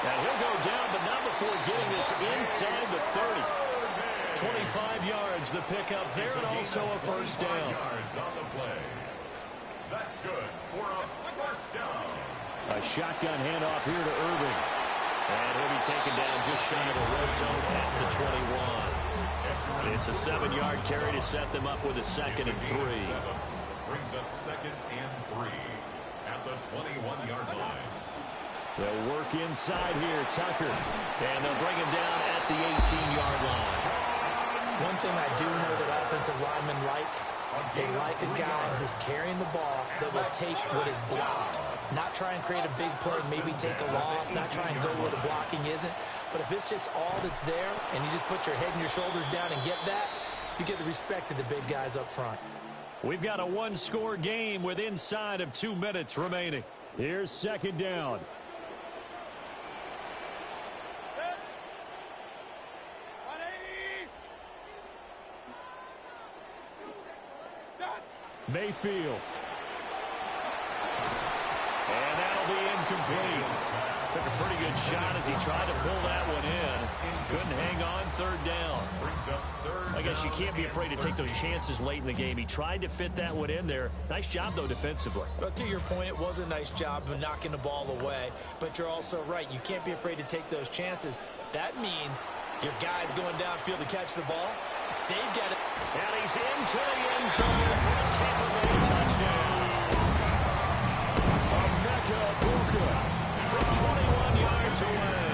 And he'll go down, but not before getting this inside the 30. 25 yards, the pickup there, and also a first down. Yards on the play. That's good for a first down. A shotgun handoff here to Irving. And he'll be taken down just shy of the red zone at the 21. It's a 7-yard carry to set them up with a 2nd and 3. Brings up 2nd and 3 at the 21-yard line. They'll work inside here, Tucker. And they'll bring him down at the 18-yard line. One thing I do know that offensive linemen like, they like a guy who's carrying the ball that will take what is blocked. Not try and create a big play, maybe take a loss, not try and go where the blocking isn't. But if it's just all that's there and you just put your head and your shoulders down and get that, you get the respect of the big guys up front. We've got a one-score game with inside of 2 minutes remaining. Here's 2nd down. Mayfield. And that'll be incomplete. Took a pretty good shot as he tried to pull that one in. Couldn't hang on, 3rd down. I guess you can't be afraid to take those chances late in the game. He tried to fit that one in there. Nice job, though, defensively. But to your point, it was a nice job of knocking the ball away. But you're also right. You can't be afraid to take those chances. That means your guy's going downfield to catch the ball. They've got it. And he's into the end zone for a Tampa Bay touchdown. From 21 yards away.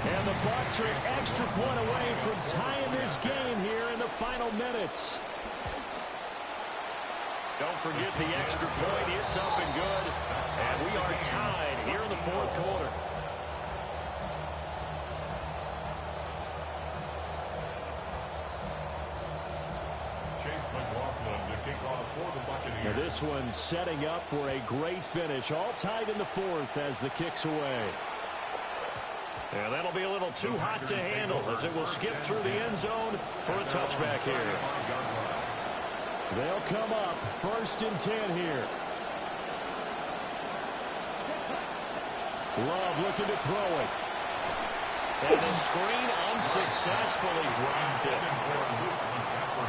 And the Bucs are an extra point away from tying this game here in the final minutes. Don't forget the extra point. It's up and good. And we are tied here in the 4th quarter. Now this one setting up for a great finish. All tied in the 4th as the kick's away. And that'll be a little too hot to handle as it will skip through the end zone for a touchback here. They'll come up 1st and 10 here. Love looking to throw it. And the screen unsuccessfully dropped it.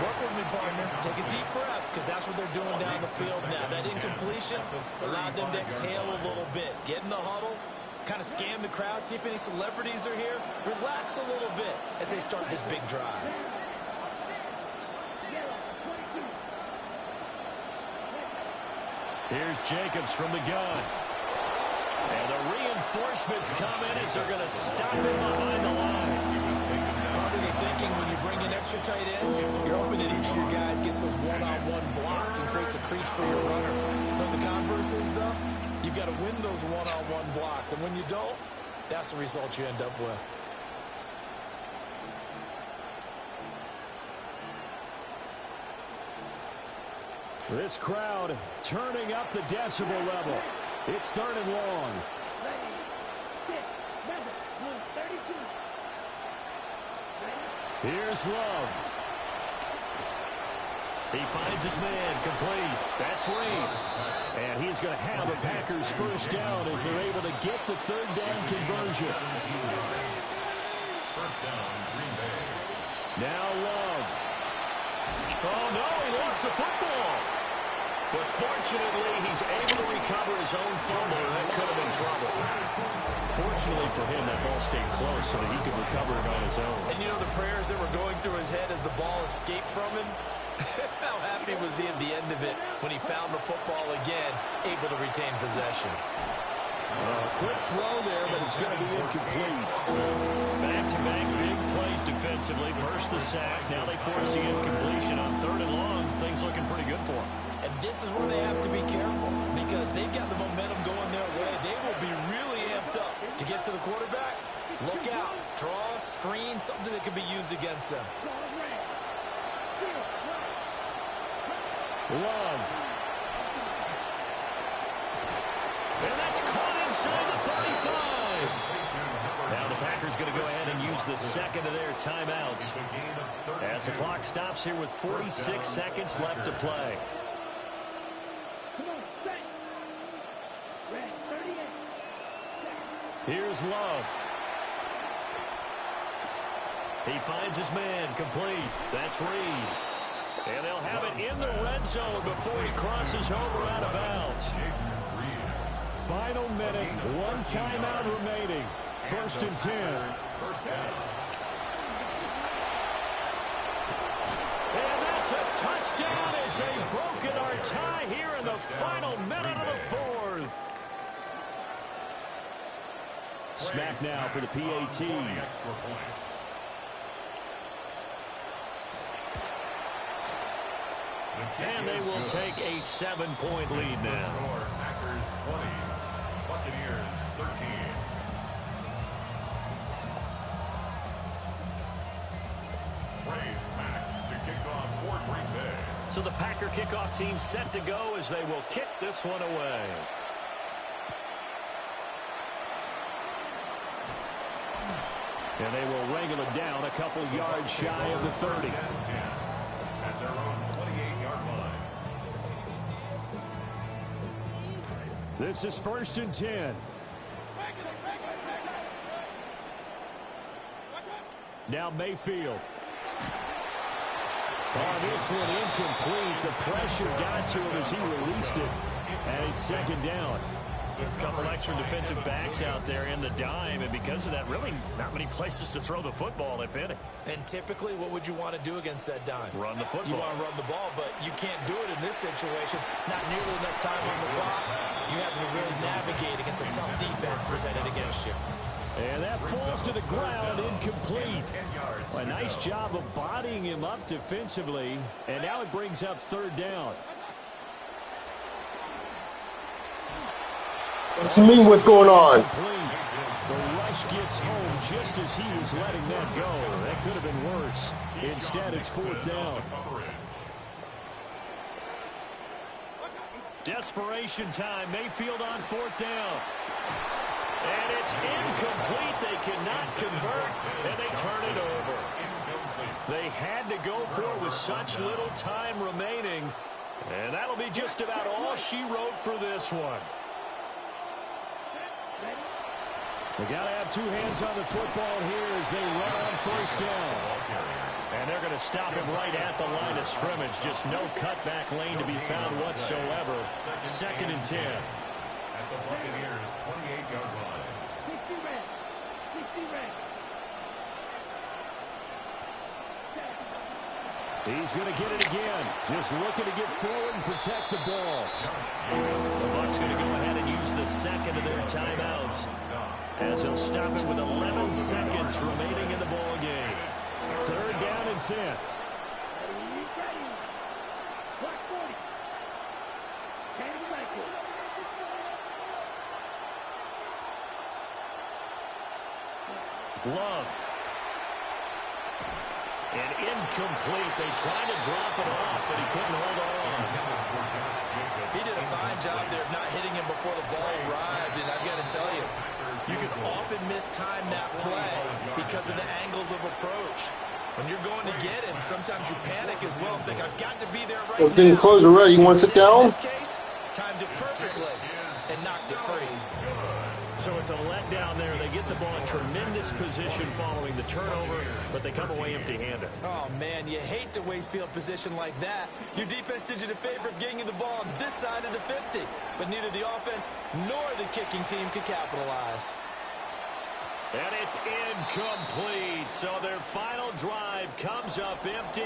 Work with me, partner. Take a deep breath, because that's what they're doing down the field now. That incompletion allowed them to exhale a little bit. Get in the huddle, kind of scan the crowd, see if any celebrities are here. Relax a little bit as they start this big drive. Here's Jacobs from the gun. And the reinforcements come in as they're going to stop him behind the line. Probably thinking when you bring in extra tight ends, you're hoping that each of your guys gets those one-on-one blocks and creates a crease for your runner. You know the converse is, though? You've got to win those one-on-one blocks. And when you don't, that's the result you end up with. This crowd turning up the decibel level. It's 3rd and long. Here's Love. He finds his man, complete. That's Reed. And he's going to have a Packers first down as they're able to get the 3rd down conversion. First down, Green Bay. Now Love. Oh, no, he lost the football. But fortunately, he's able to recover his own fumble, and that could have been trouble. Fortunately for him, that ball stayed close so that he could recover it on his own. And you know the prayers that were going through his head as the ball escaped from him? How happy was he at the end of it when he found the football again, able to retain possession? Quick throw there, but it's going to be incomplete. Back-to-back big plays defensively. First the sack, now they force the incompletion on 3rd and long. Things looking pretty good for them. And this is where they have to be careful because they've got the momentum going their way. They will be really amped up to get to the quarterback. Look out. Draw, screen, something that can be used against them. Love. And that's caught inside the 35. Now the Packers going to go ahead and use the second of their timeouts as the clock stops here with 46 seconds left to play. Here's Love. He finds his man, complete. That's Reed. And they'll have it in the red zone before he crosses over out of bounds. Final minute, one timeout remaining. 1st and 10. And that's a touchdown as they've broken our tie here in the final minute of the 4th. Smack now for the PAT. And they will take a 7-point lead now. Packers 20, Buccaneers 13. Back to kick off for Green Bay. So the Packer kickoff team set to go as they will kick this one away. And they will wrangle it down a couple yards shy of the 30. At their own 28-yard line. This is 1st and 10. Now Mayfield. Oh, this one incomplete. The pressure got to him as he released it. And it's 2nd down. A couple extra defensive backs out there in the dime, and because of that, really not many places to throw the football, if any. And typically, what would you want to do against that dime? Run the football. You want to run the ball, but you can't do it in this situation. Not nearly enough time on the clock. You have to really navigate against a tough defense presented against you. And that falls to the ground, incomplete. A nice job of bodying him up defensively, and now it brings up 3rd down. To me, what's going on? The rush gets home just as he was letting that go. That could have been worse. Instead, it's 4th down. Desperation time. Mayfield on 4th down. And it's incomplete. They cannot convert, and they turn it over. They had to go for it with such little time remaining. And that'll be just about all she wrote for this one. They got to have two hands on the football here as they run on 1st down. And they're going to stop him right at the line of scrimmage. Just no cutback lane to be found whatsoever. 2nd and 10. At the Buccaneers' 28-yard line. He's going to get it again. Just looking to get forward and protect the ball. The Bucs going to go ahead and use the 2nd of their timeouts, as he'll stop it with 11 seconds remaining in the ball game. 3rd down and 10. Love. And incomplete. They tried to drop it off, but he couldn't hold on. He did a fine job there of not hitting him before the ball arrived, and I've got to tell you, you can often mistime that play because of the angles of approach. When you're going to get him, sometimes you panic as well and think, I've got to be there right now. Didn't close already. You want to sit down? In this case, timed it perfectly and knocked it free. So it's a letdown there. They get the ball in tremendous position following the turnover, but they come away empty-handed. Oh, man, you hate to waste field position like that. Your defense did you the favor of getting you the ball on this side of the 50, but neither the offense nor the kicking team could capitalize. And it's incomplete. So their final drive comes up empty.